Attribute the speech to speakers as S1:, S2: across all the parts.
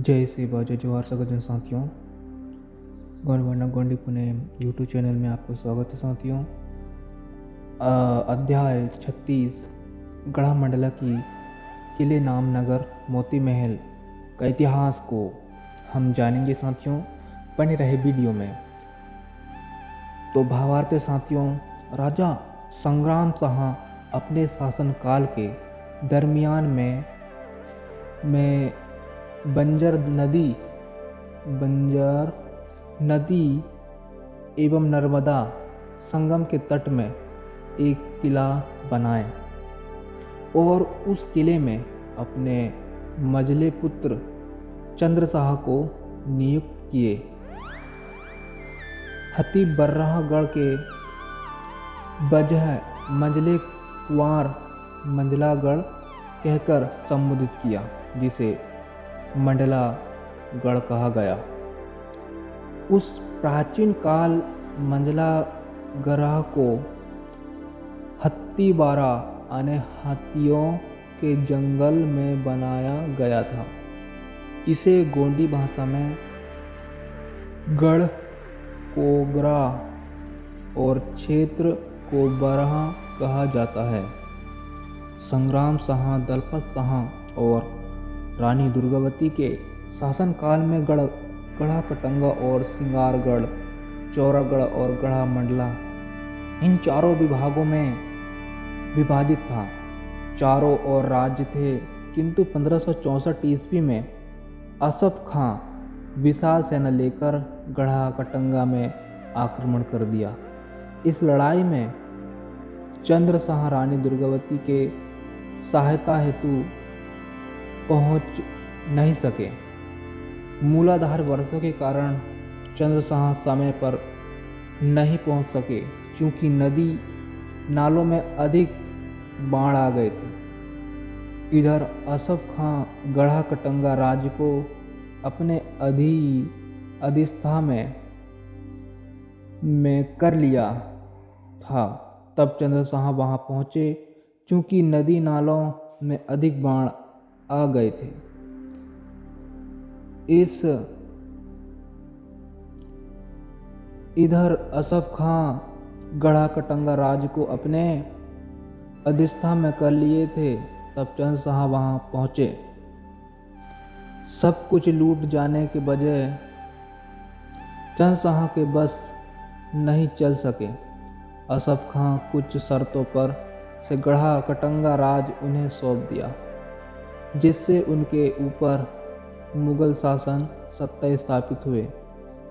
S1: जय सेवा जय जोहार सगजन साथियों। गौंडवाना गोंडी पुणे यूट्यूब चैनल में आपको स्वागत है साथियों। अध्याय 36 गढ़ा मंडला की किले नामनगर मोती महल का इतिहास को हम जानेंगे साथियों। बने रहे वीडियो में। तो भावार्थ साथियों, राजा संग्राम शाह अपने शासनकाल के दरमियान में बंजर नदी एवं नर्मदा संगम के तट में एक किला बनाए और उस किले में अपने मजले पुत्र चंद्रशाह को नियुक्त किए। हती बर्राहगढ़ के बजह मंजले कुंवर मंजलागढ़ कहकर संबोधित किया, जिसे मंडला गढ़ कहा गया। उस प्राचीन काल मंजला गढ़ को हत्तीबारा यानी हाथियों के जंगल में बनाया गया था। इसे गोंडी भाषा में गढ़ कोगरा और क्षेत्र को बरहा कहा जाता है। संग्राम शाह, दलपत शाह और रानी दुर्गावती के शासनकाल में गढ़ा कटंगा और सिंगारगढ़, चौरागढ़ और गढ़ा मंडला इन चारों विभागों में विभाजित था। चारों और राज्य थे, किंतु 1564 ईस्वी में असफ खां विशाल सेना लेकर गढ़ा कटंगा में आक्रमण कर दिया। इस लड़ाई में चंद्रशाह रानी दुर्गावती के सहायता हेतु पहुंच नहीं सके। मूलाधार वर्षों के कारण चंद्रशाह समय पर नहीं पहुंच सके, क्योंकि नदी नालों में अधिक बाढ़ आ गए थे। इधर असफ खां गढ़ा कटंगा राज्य को अपने अधिष्ठा में कर लिया था। तब चंद्रशाह वहां पहुंचे, क्योंकि नदी नालों में अधिक बाढ़ आ गए थे। इधर असफ खां गढ़ा कटंगा राज्य को अपने अधिष्ठा में कर लिए थे। तब चंद्रशाह वहां पहुंचे। सब कुछ लूट जाने के बजाय चंद्रशाह के बस नहीं चल सके। असफ खां कुछ शर्तों पर से गढ़ा कटंगा राज उन्हें सौंप दिया, जिससे उनके ऊपर मुगल शासन सत्ता स्थापित हुए।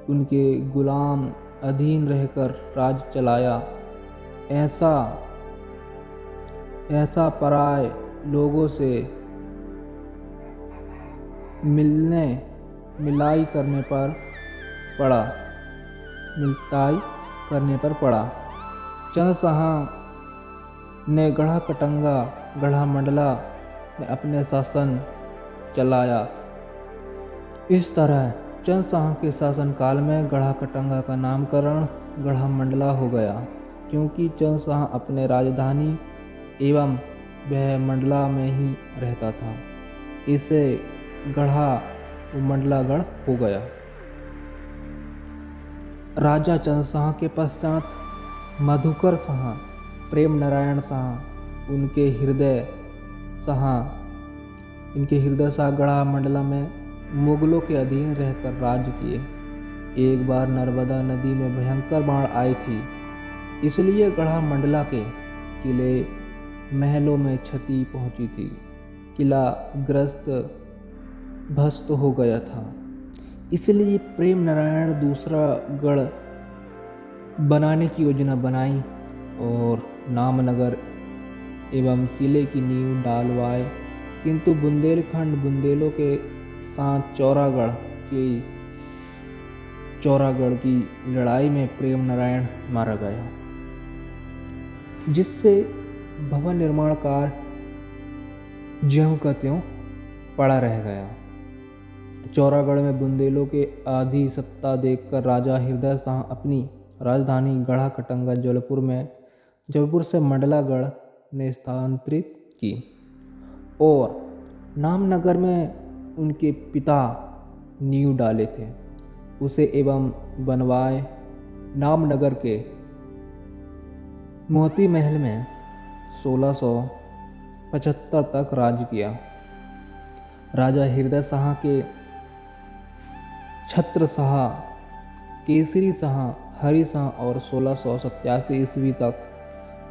S1: उनके गुलाम अधीन रहकर राज चलाया। ऐसा पराय लोगों से मिलताई करने पर पड़ा। चंद्रशाह ने गढ़ा कटंगा, गढ़ा मंडला में अपने शासन चलाया। इस तरह चंद्रशाह के शासनकाल में गढ़ा कटंगा का नामकरण गढ़ा मंडला हो गया, क्योंकि चंद्रशाह अपने राजधानी एवं वह मंडला में ही रहता था। इसे गढ़ा मंडलागढ़ हो गया। राजा चंद्रशाह के पश्चात मधुकर शाह, प्रेम नारायण शाह, इनके हृदय शाह गढ़ा मंडला में मुगलों के अधीन रहकर राज्य किए। एक बार नर्मदा नदी में भयंकर बाढ़ आई थी, इसलिए गढ़ा मंडला के किले महलों में क्षति पहुंची थी। किला ध्वस्त हो गया था। इसलिए प्रेम नारायण दूसरा गढ़ बनाने की योजना बनाई और नामनगर एवं किले की नींव डालवाए। किंतु बुंदेलों के साथ चौरागढ़ की लड़ाई में प्रेम नारायण मारा गया, जिससे भवन निर्माण कार्य ज्यों का त्यों पड़ा रह गया। चौरागढ़ में बुंदेलों के आधी सत्ता देखकर राजा हृदय शाह अपनी राजधानी गढ़ा कटंगा जबलपुर से मंडलागढ़ ने स्थानांतरित की और नामनगर में उनके पिता नींव डाले थे। उसे एवं बनवाए नामनगर के मोती महल में 1675 तक राज किया। राजा हृदय शाह के छत्र शाह, केसरी शाह, हरि शाह और 1687 ईस्वी तक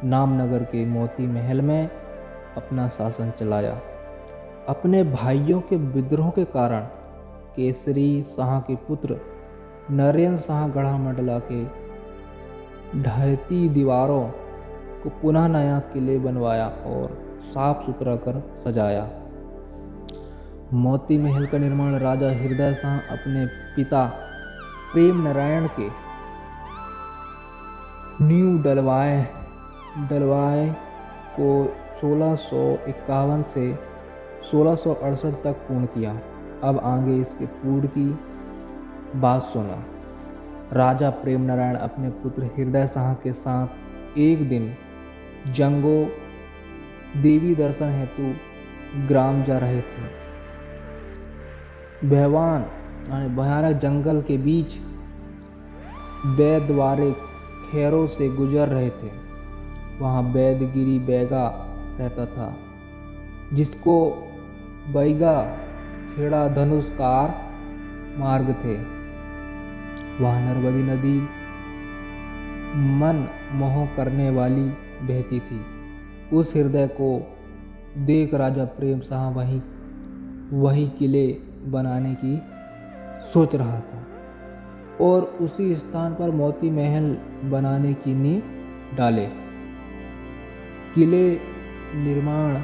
S1: नामनगर के मोती महल में अपना शासन चलाया। अपने भाइयों के विद्रोह के कारण केसरी शाह के पुत्र नरेंद्र शाह गढ़ामंडला के ढहती दीवारों को पुनः नया किले बनवाया और साफ सुथरा कर सजाया। मोती महल का निर्माण राजा हृदय शाह अपने पिता प्रेम नारायण के नींव डलवाए को 1651 से 1668 तक पूर्ण किया। अब आगे इसके पूर्ण की बात सुनो। राजा प्रेम नारायण अपने पुत्र हृदय शाह के साथ एक दिन जंगो देवी दर्शन हेतु ग्राम जा रहे थे। भयानक जंगल के बीच बैद वाले खेरों से गुजर रहे थे। वहाँ बैदगिरी बैगा रहता था, जिसको बैगा खेड़ा धनुषकार मार्ग थे। वहाँ नर्मदी नदी मन मोह करने वाली बहती थी। उस हृदय को देख राजा प्रेम शाह वही किले बनाने की सोच रहा था और उसी स्थान पर मोती महल बनाने की नींव डाले। किले निर्माण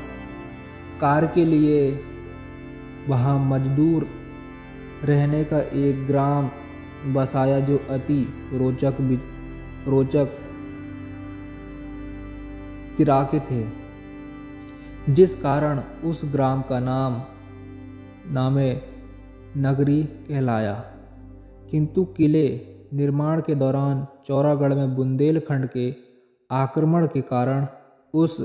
S1: कार्य के लिए वहाँ मजदूर रहने का एक ग्राम बसाया, जो अति रोचक तिराके थे, जिस कारण उस ग्राम का नामे नगरी कहलाया। किंतु किले निर्माण के दौरान चौरागढ़ में बुंदेलखंड के आक्रमण के कारण उस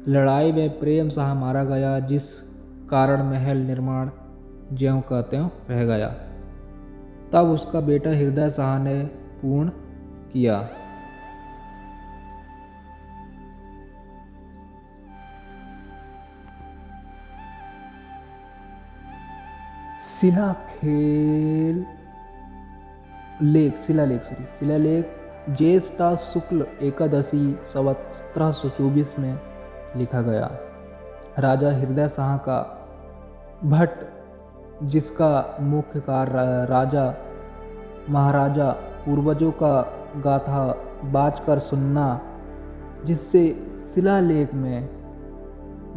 S1: लड़ाई में प्रेम शाह मारा गया, जिस कारण महल निर्माण ज्यों का त्यों रह गया। तब उसका बेटा हृदय शाह ने पूर्ण किया। शिलालेख ज्येष्ठा शुक्ल एकादशी संवत 1724 में लिखा गया। राजा हृदय शाह का भट्ट, जिसका मुख्य कार्य राजा महाराजा पूर्वजों का गाथा बाजकर सुनना, जिससे शिलालेख में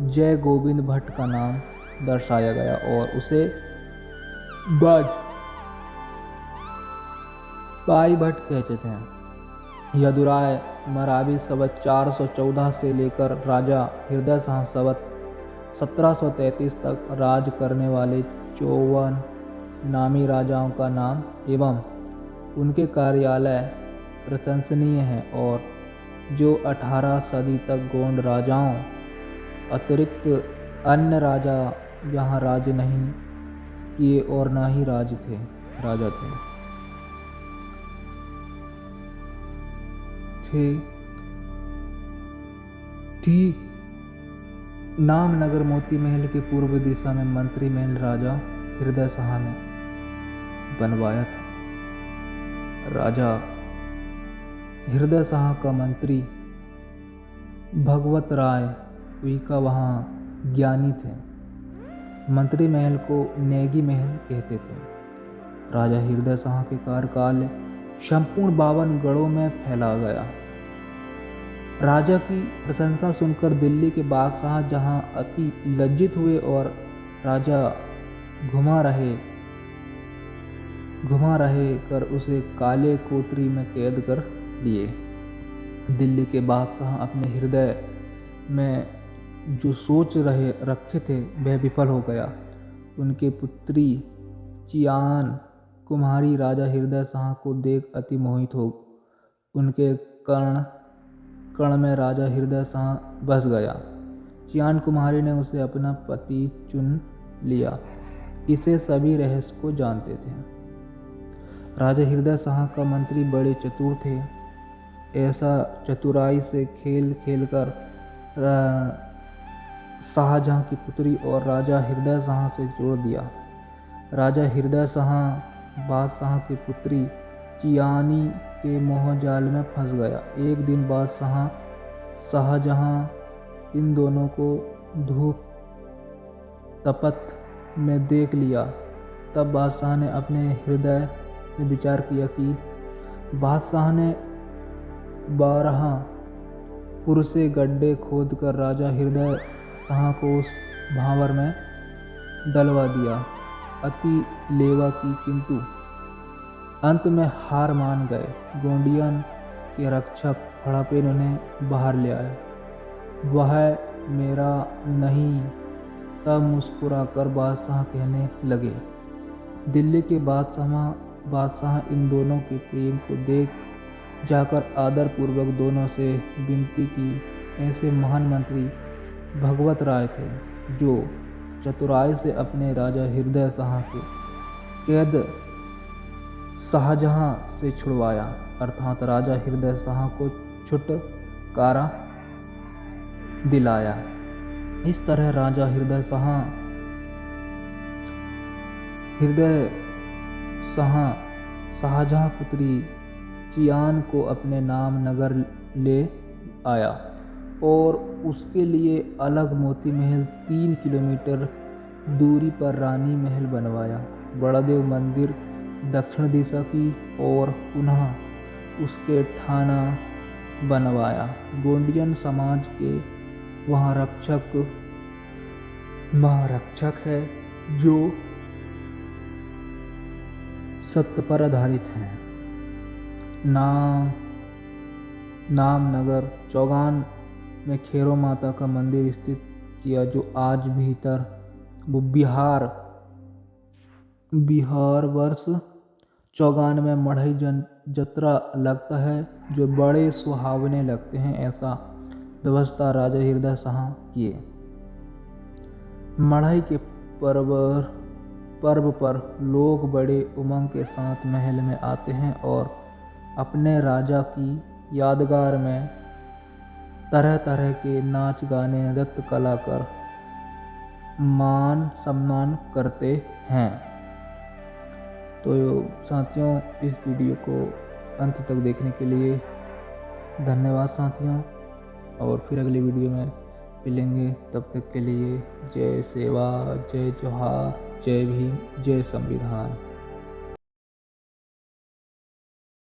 S1: जय गोविंद भट्ट का नाम दर्शाया गया और उसे बाई भट्ट कहते थे। यदुराय मरावी संवत 414 से लेकर राजा हृदय शाह संवत 1733 तक राज करने वाले 54 नामी राजाओं का नाम एवं उनके कार्यालय प्रशंसनीय हैं और जो 18 सदी तक गोंड राजाओं अतिरिक्त अन्य राजा यहाँ राज्य नहीं किए और ना ही राजा थे। ठीक नामनगर मोती महल के पूर्व दिशा में मंत्री महल राजा हृदय शाह ने बनवाया था। राजा हृदय शाह का मंत्री भगवत राय का वहाँ ज्ञानी थे। मंत्री महल को नेगी महल कहते थे। राजा हृदय शाह के कार्यकाल संपूर्ण 52 गढ़ों में फैला गया। राजा की प्रशंसा सुनकर दिल्ली के बादशाह जहां अति लज्जित हुए और राजा घुमा रहे कर उसे काले कोठरी में कैद कर लिए। दिल्ली के बादशाह अपने हृदय में जो सोच रखे थे वह विफल हो गया। उनके पुत्री चियान कुम्हारी राजा हृदय शाह को देख अति मोहित हो उनके कर्ण में राजा हृदय शाह बस गया। चियान कुम्हारी ने उसे अपना पति चुन लिया। इसे सभी रहस्य को जानते थे। राजा हृदय शाह का मंत्री बड़े चतुर थे। ऐसा चतुराई से खेल खेलकर शाहजहां की पुत्री और राजा हृदय शाह से जोड़ दिया। राजा हृदय शाह बादशाह की पुत्री चियानी के मोहजाल में फंस गया। एक दिन बादशाह शाहजहां इन दोनों को धूप तपत में देख लिया। तब बादशाह ने अपने हृदय में विचार किया कि बादशाह ने 12 पुरसे गड्ढे खोदकर राजा हृदय शाह को उस भांवर में डलवा दिया। अति लेवा की, किंतु अंत में हार मान गए। गोंडियन के रक्षक फड़ापेन उन्हें बाहर ले आए। वह मेरा नहीं, तब मुस्कुराकर बादशाह कहने लगे। दिल्ली के बादशाह इन दोनों के प्रेम को देख जाकर आदर पूर्वक दोनों से विनती की। ऐसे महान मंत्री भगवत राय थे, जो चतुराई से अपने राजा हृदय शाह के कैद शाहजहां से छुड़वाया, अर्थात राजा हृदय शाह को छुटकारा दिलाया। इस तरह राजा हृदय शाह शाहजहां पुत्री चियान को अपने नाम नगर ले आया और उसके लिए अलग मोती महल 3 किलोमीटर दूरी पर रानी महल बनवाया। बड़ादेव मंदिर दक्षिण दिशा की और पुनः उसके ठाना बनवाया। गोंडियन समाज के वहाँ महारक्षक है, जो सत्य पर आधारित हैं। नामनगर चौगान में खैरो माता का मंदिर स्थित किया, जो आज भीतर बिहार वर्ष चौगान में मढ़ई जतरा लगता है, जो बड़े सुहावने लगते हैं। ऐसा व्यवस्था राजा हृदय शाह किए। मढ़ई के पर्व पर लोग बड़े उमंग के साथ महल में आते हैं और अपने राजा की यादगार में तरह तरह के नाच गाने नृत्य कला कर मान सम्मान करते हैं। तो साथियों, इस वीडियो को अंत तक देखने के लिए धन्यवाद साथियों, और फिर अगली वीडियो में मिलेंगे। तब तक के लिए जय सेवा, जय जोहार, जय भीम, जय संविधान।